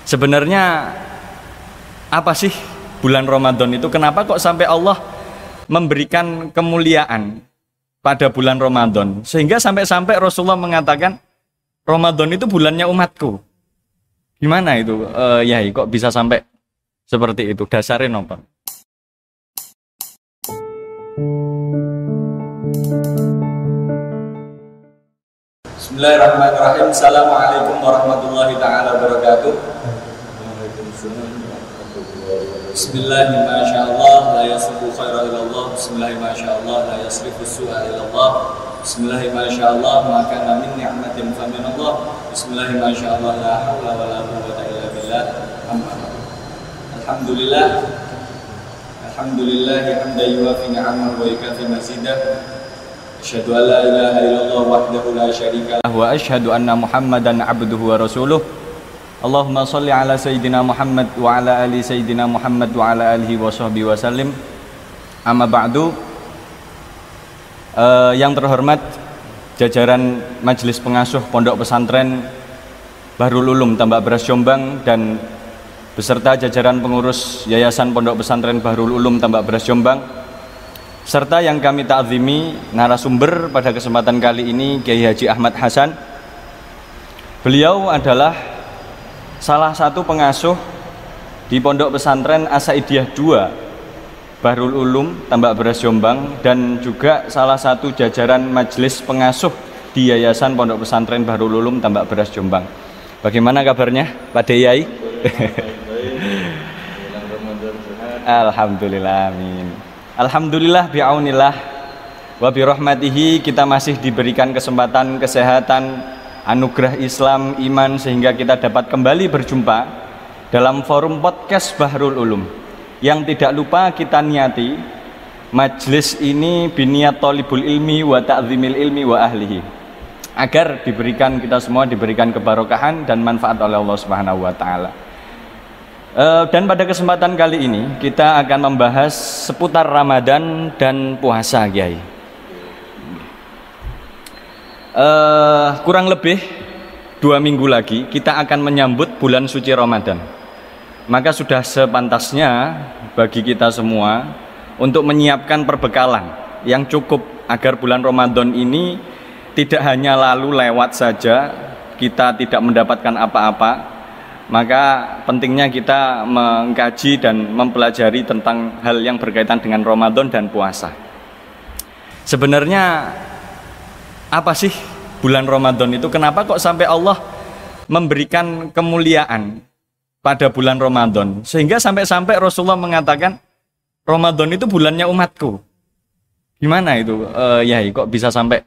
Sebenarnya apa sih bulan Ramadan itu? Kenapa kok sampai Allah memberikan kemuliaan pada bulan Ramadan? Sehingga sampai-sampai Rasulullah mengatakan Ramadan itu bulannya umatku. Gimana itu? Yai, kok bisa sampai seperti itu? Dasarnya nonton. Bismillahirrahmanirrahim. Assalamualaikum warahmatullahi ta'ala wabarakatuh. Bismillahirrahmanirrahim. Masyaallah la yasrifu khaira ilallah. Bismillahirrahmanirrahim. Masyaallah la yasrifu su'a ilallah. Bismillahirrahmanirrahim. Masyaallah ma kana min ni'matin fa min Allah. Bismillahirrahmanirrahim. Masyaallah la haula wa la quwwata illa billah. Alhamdulillah. Alhamdulillah hamdan yuwafi ni'amahu wa yukafi mazidah. Asyhadu an la ilaha illallah wahdahu la syarika lahu wa asyhadu anna Muhammadan abduhu wa rasuluh. Allahumma shalli ala sayyidina Muhammad wa ala ali sayyidina Muhammad wa ala alihi wa sahbihi wa sallim. Amma ba'du. Yang terhormat jajaran Majelis Pengasuh Pondok Pesantren Bahrul Ulum Tambak Beras Jombang dan beserta jajaran pengurus Yayasan Pondok Pesantren Bahrul Ulum Tambak Beras Jombang, serta yang kami ta'zimi narasumber pada kesempatan kali ini, Kiai Haji Ahmad Hasan. Beliau adalah salah satu pengasuh di Pondok Pesantren As-Saidiyah 2 Bahrul Ulum Tambak Beras Jombang dan juga salah satu jajaran majelis pengasuh di Yayasan Pondok Pesantren Bahrul Ulum Tambak Beras Jombang. Bagaimana kabarnya Pak Yai? Alhamdulillah, amin. Alhamdulillah bi'aunillah wa birahmatihi, kita masih diberikan kesempatan, kesehatan, anugerah Islam, iman, sehingga kita dapat kembali berjumpa dalam forum podcast Bahrul Ulum yang tidak lupa kita niati majlis ini biniat thalibul ilmi wa ta'zimil ilmi wa ahlihi, agar kita semua diberikan kebarokahan dan manfaat oleh Allah Subhanahu wa taala. Dan pada kesempatan kali ini kita akan membahas seputar Ramadan dan puasa, Kiai. Kurang lebih 2 minggu lagi kita akan menyambut bulan suci Ramadan. Maka sudah sepantasnya bagi kita semua untuk menyiapkan perbekalan yang cukup agar bulan Ramadan ini tidak hanya lalu lewat saja, kita tidak mendapatkan apa-apa. Maka pentingnya kita mengkaji dan mempelajari tentang hal yang berkaitan dengan Ramadan dan puasa. Sebenarnya apa sih bulan Ramadan itu? Kenapa kok sampai Allah memberikan kemuliaan pada bulan Ramadan? Sehingga sampai-sampai Rasulullah mengatakan Ramadan itu bulannya umatku. Gimana itu? Yai, kok bisa sampai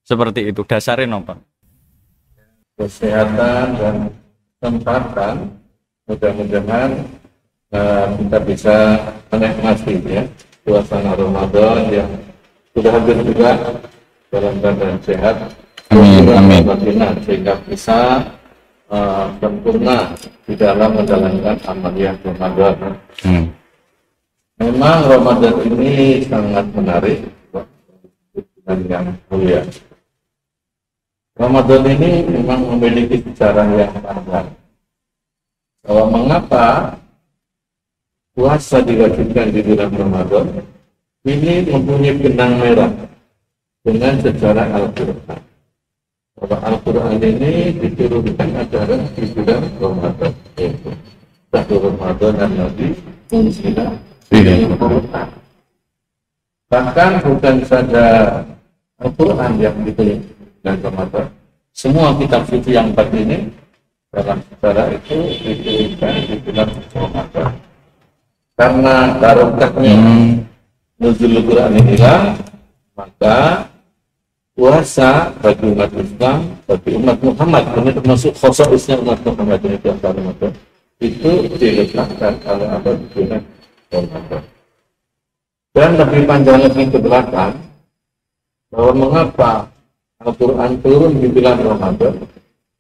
seperti itu? Dasarnya nonton. Kesehatan dan kesempatan, mudah-mudahan kita bisa menikmati ya suasana Ramadan yang sudah hampir juga dalam keadaan sehat. Amin. Sehingga bisa sempurna di dalam menjalankan amaliyah Ramadan. Memang Ramadan ini sangat menarik dan yang mulia. Ramadan ini memang memiliki sejarah yang panjang. Bahwa mengapa puasa diwajibkan di bulan Ramadan ini mempunyai benang merah dengan sejarah Al-Quran. Bahwa Al-Quran ini diturunkan adalah di bulan Ramadan, yaitu satu Ramadan dan Nabi unzila fihi Al-Quran. Bahkan bukan saja Al-Quran yang ditulis dan Ramadan, semua kitab suci yang 4 ini dalam sejarah itu diturunkan di bulan Ramadan. Karena barokahnya nuzul Quran inilah, maka puasa bagi umat Islam, bagi umat Muhammad, ini termasuk khosoisnya umat Muhammad ini di Ramadan, itu diletakkan oleh Allah di bulan Ramadan. Dan lebih panjang lagi ke belakang, bahwa mengapa Al-Quran turun di bulan Ramadan,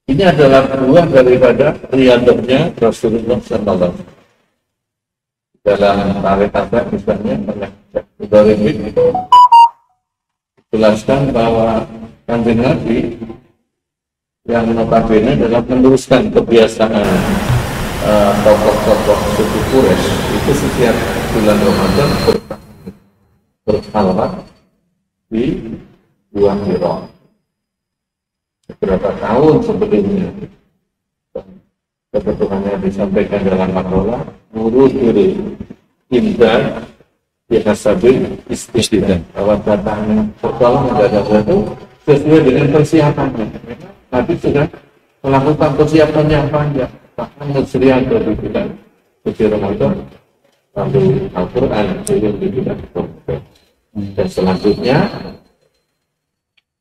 ini adalah buah daripada riyadahnya Rasulullah SAW. Dalam tarekat misalnya oleh Ibrahim itu jelaskan bahwa Kanjeng Nabi yang notabene adalah meneruskan kebiasaan Quraisy itu setiap bulan Ramadan berkhalwat di Gua Hira. Beberapa tahun sebelumnya, kebetulannya disampaikan dalam makalah Nurul Indah Bihasabil Istiqdah, bahwa datangnya pertolongan dari Allah itu sesuai dengan persiapannya. Nabi sudah melakukan persiapan yang panjang, bahkan musriah dari bulan suci Ramadan, lalu Al-Quran turun di bulan Ramadan, dan selanjutnya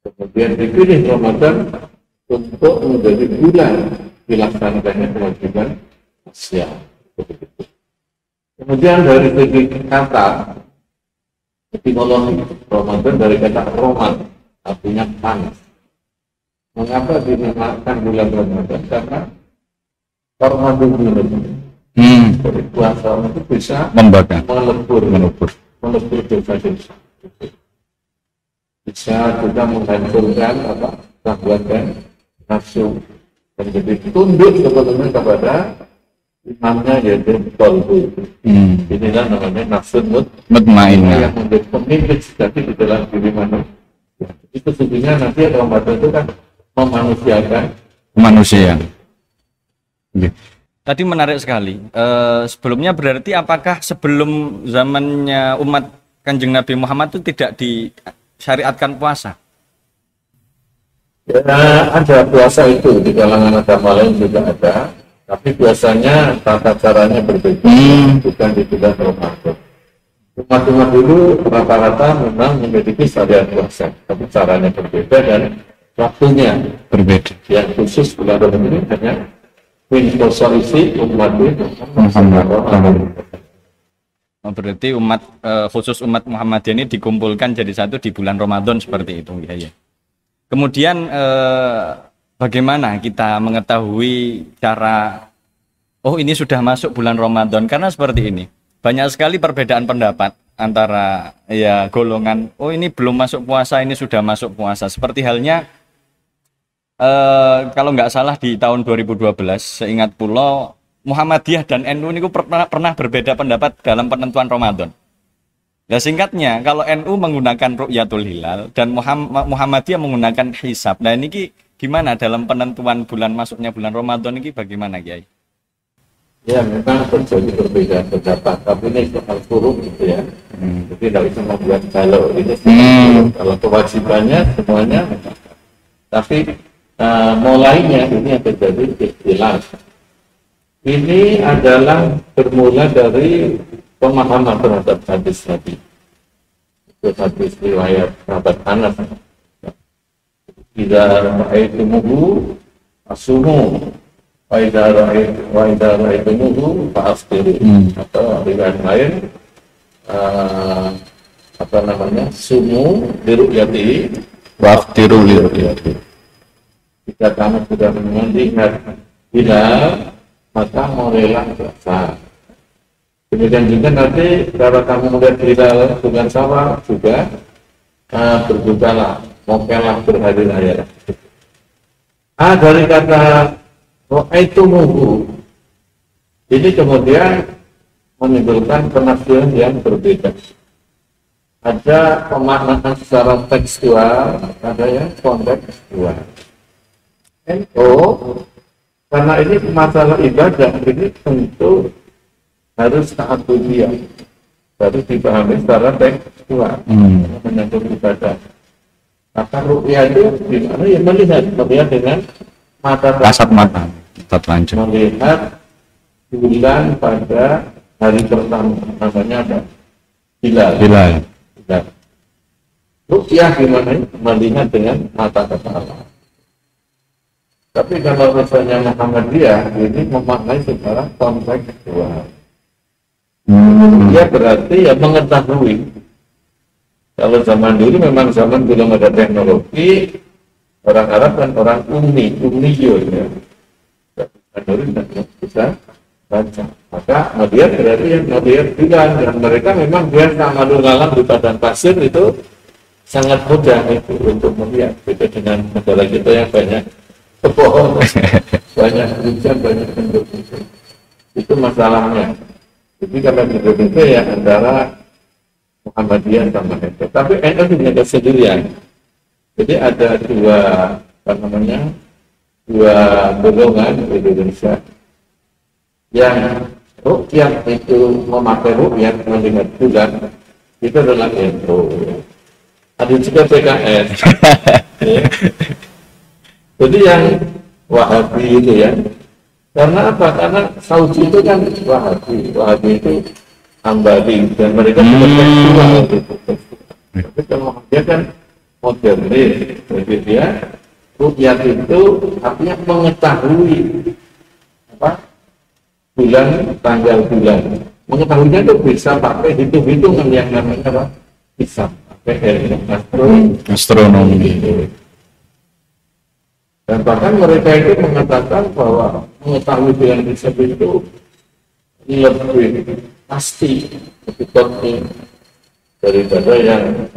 kemudian dipilih Ramadan untuk menjadi bulan dilaksanakannya kewajiban siam. Kemudian dari segi kata etimologi, Ramadan dari kata Roman, artinya panas. Mengapa dinamakan bulan Ramadan? Karena Ramadan dari puasa itu bisa membakar, melebur dosa-dosa. Bisa juga menghancurkan syahwat dan nafsu, dan jadi tunduk sebetulnya kepada imamnya, yaitu qalbu. Inilah namanya nafsu mutmainnah yang menjadi pemimpin sejati di dalam diri manusia. Itu sebenarnya nanti Ramadan itu kan memanusiakan manusia. Tadi menarik sekali. Sebelumnya berarti apakah sebelum zamannya umat Kanjeng Nabi Muhammad itu tidak disyariatkan puasa? Ya, ada puasa itu di kalangan agama lain juga ada, tapi biasanya tata caranya berbeda, bukan di bulan Ramadan. Umat-umat dulu rata-rata memang memiliki syariat puasa, tapi caranya berbeda dan waktunya berbeda. Yang khusus bulan Ramadan ini hanya introduksi umat Muhammad. Berarti umat khusus umat Muhammadiyah ini dikumpulkan jadi satu di bulan Ramadan seperti itu, ya. Kemudian bagaimana kita mengetahui cara ini sudah masuk bulan Ramadan? Karena seperti ini, banyak sekali perbedaan pendapat antara golongan, ini belum masuk puasa, ini sudah masuk puasa. Seperti halnya kalau nggak salah di tahun 2012, seingat pulau Muhammadiyah dan NU ini pernah berbeda pendapat dalam penentuan Ramadan. Nah, singkatnya, kalau NU menggunakan Ru'yatul Hilal dan Muhammadiyah menggunakan hisab. Nah, ini gimana dalam penentuan masuknya bulan Ramadan ini bagaimana, Kiai? Ya, memang terjadi perbedaan pendapat, tapi ini soal furuk gitu ya. Jadi tidak bisa membuat kalau ini kalau kewajibannya semuanya, tapi mulainya ini yang terjadi ikhtilaf. Ini adalah bermula dari pemahaman terhadap hadis Nabi. Itu hadis riwayat sahabat Anas. Idza ra'aitumuhu asumu wa idza ra'aitumuhu fa'aftiru. Atau riwayat lain sumu liru'yati wa'aftiru liru'yati. Jika kamu sudah melihat hilal, maka mulailah puasa. Demikian juga nanti kalau kamu melihat hilal bukan sawah juga berbukalah, mokelah berhari-hari. Dari kata ra'aitumuhu ini kemudian menimbulkan penafsiran yang berbeda. Ada pemaknaan secara tekstual, ada yang kontekstual. Karena ini masalah ibadah, ini tentu harus ta'abudiyah, baru dipahami secara tekstual, menyangkut ibadah. Maka ru'yah itu dimana ya melihat dengan mata kasat mata, melihat bulan pada hari pertama, namanya apa? Hilal. Ru'yah gimana? Melihat dengan mata kepala. Tapi kalau misalnya Muhammadiyah ini memaknai secara kontekstual. Dia berarti mengetahui. Kalau zaman dulu memang zaman belum ada teknologi, orang Arab kan orang ummiyun ya. Dulu tidak bisa baca. Maka Muhammadiyah berarti yang Muhammadiyah bilang, dan mereka memang biasa malu lalang di padang pasir itu sangat mudah itu untuk melihat. Beda dengan negara kita yang banyak kebohongan, banyak hujan, banyak penduduk. Itu masalahnya. Jadi kalau di Indonesia ya antara Muhammadiyah sama NU. Tapi NU punya kesendirian. Jadi ada dua apa namanya dua golongan di Indonesia yang rukyat itu memakai rukyat melihat bulan itu adalah NU. Ada juga PKS. Ya. Jadi yang Wahabi itu ya. Karena apa? Karena Saudi itu kan Wahabi itu Ambari dan mereka juga seksual gitu. Tapi kalau dia kan modernis, jadi dia rukyat itu artinya mengetahui apa bulan, tanggal bulan. Mengetahuinya itu bisa pakai hitung-hitungan yang namanya apa? Bisa pakai astronomi. Dan bahkan mereka itu mengatakan bahwa mengetahui dengan hisab itu lebih pasti, lebih pasti daripada yang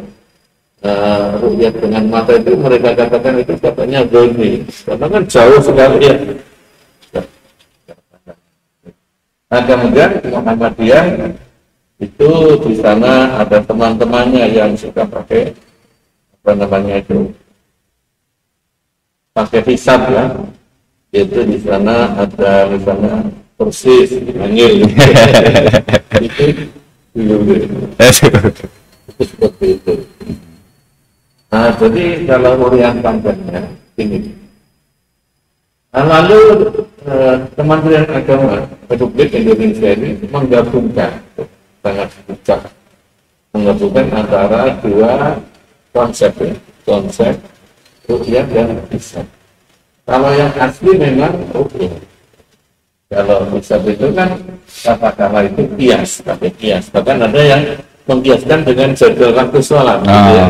rukyat dengan mata itu. Mereka katakan itu katanya doni, karena kan jauh sekali ya. Nah kemudian Muhammadiyah itu di sana ada teman-temannya yang suka pakai apa namanya itu pakai hisab ya, yaitu di sana ada misalnya persis angin itu dulu itu seperti itu. Nah jadi kalau urian panjangnya ini. Nah, lalu Kementerian Agama Republik Indonesia ini menggabungkan sangat bijak menggabungkan antara dua konsep ya, konsep rukyat dan hisab. Kalau yang asli memang rukyat. Kalau hisab itu kan katakanlah itu kias, pakai kias. Bahkan ada yang mengkiaskan dengan jadwal waktu sholat. Gitu ya.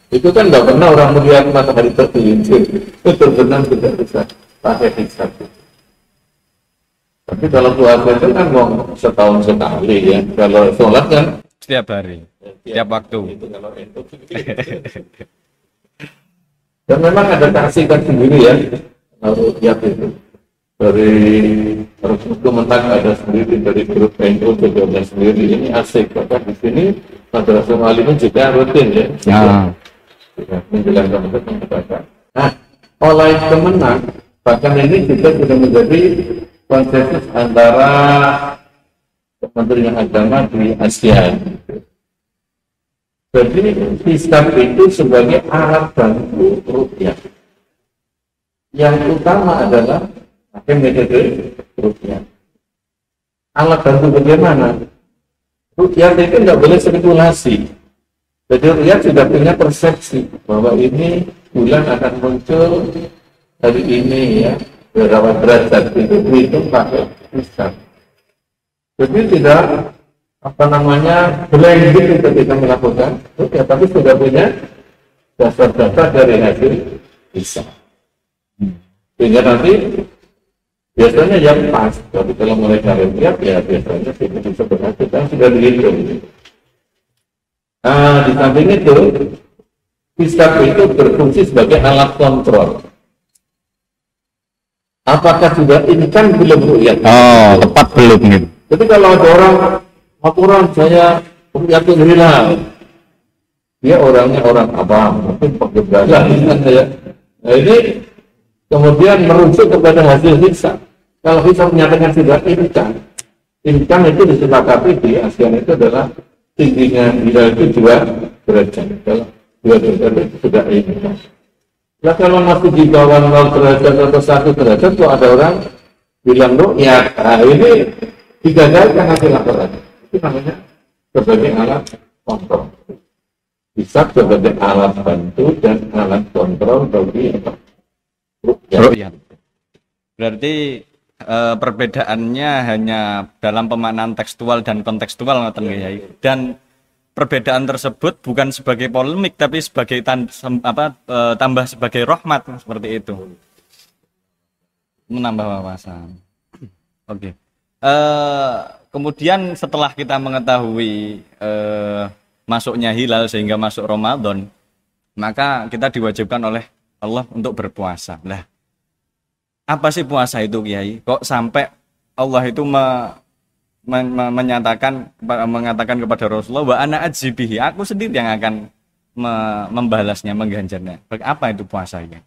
Itu kan nggak pernah orang melihat matahari tergelincir. Itu benar tidak bisa pakai hisab. Tapi kalau puasa itu kan mau setahun sekali ya. Kalau sholat kan setiap hari, setiap waktu. Itu kalau itu. Dan memang ada keasikan sendiri ya, rukyat itu. Dari Kementerian ada sendiri, dari grup NU juga ada sendiri. Ini asik, bahkan di sini Madrasah Alimin juga rutin ya. Menjelaskan untuk membaca. Nah, oleh Kemenang, bahkan ini juga sudah menjadi konsensus antara Kementerian Agama di Asia. Jadi hisab itu sebagai alat bantu rukyat. Yang utama adalah pakai metode rukyat. Alat bantu bagaimana? Rukyat itu tidak boleh spekulasi. Jadi rukyat sudah punya persepsi bahwa ini bulan akan muncul hari ini ya, berapa derajat itu dihitung pakai hisab. Jadi tidak apa namanya blending ketika melakukan rukyat, tapi sudah punya dasar-dasar dari hasil hisab. Sehingga nanti biasanya yang pas, tapi kalau mereka rukyat ya biasanya bisa berhasil dan sudah dihitung. Nah, di samping itu hisab itu berfungsi sebagai alat kontrol. Apakah sudah ini kan belum rukyat? Oh, tepat belum gitu. Jadi kalau ada orang laporan saya rukyat hilal, dia orangnya orang apa? Mungkin pegawai ya. Nah ini kemudian merujuk kepada hasil hisab. Kalau hisab menyatakan sudah inkan itu disepakati di ASEAN itu adalah tingginya hilal itu 2 derajat. Kalau 2 derajat itu sudah inkan. Nah kalau masih di bawah 0 derajat atau 1 derajat, kok ada orang bilang rukyat. Nah ini digagalkan hasil laporan. Itu namanya sebagai alat kontrol. Hisab sebagai alat bantu dan alat kontrol bagi rukyat. Berarti perbedaannya hanya dalam pemaknaan tekstual dan kontekstual, dan perbedaan tersebut bukan sebagai polemik tapi sebagai tambah sebagai rahmat, seperti itu, menambah wawasan. Oke. Kemudian setelah kita mengetahui masuknya hilal sehingga masuk Ramadan, maka kita diwajibkan oleh Allah untuk berpuasa. Nah, apa sih puasa itu, Kiai? Kok sampai Allah itu mengatakan kepada Rasulullah, wa ana ajibihi, aku sendiri yang akan membalasnya, mengganjarnya. Apa itu puasa ini?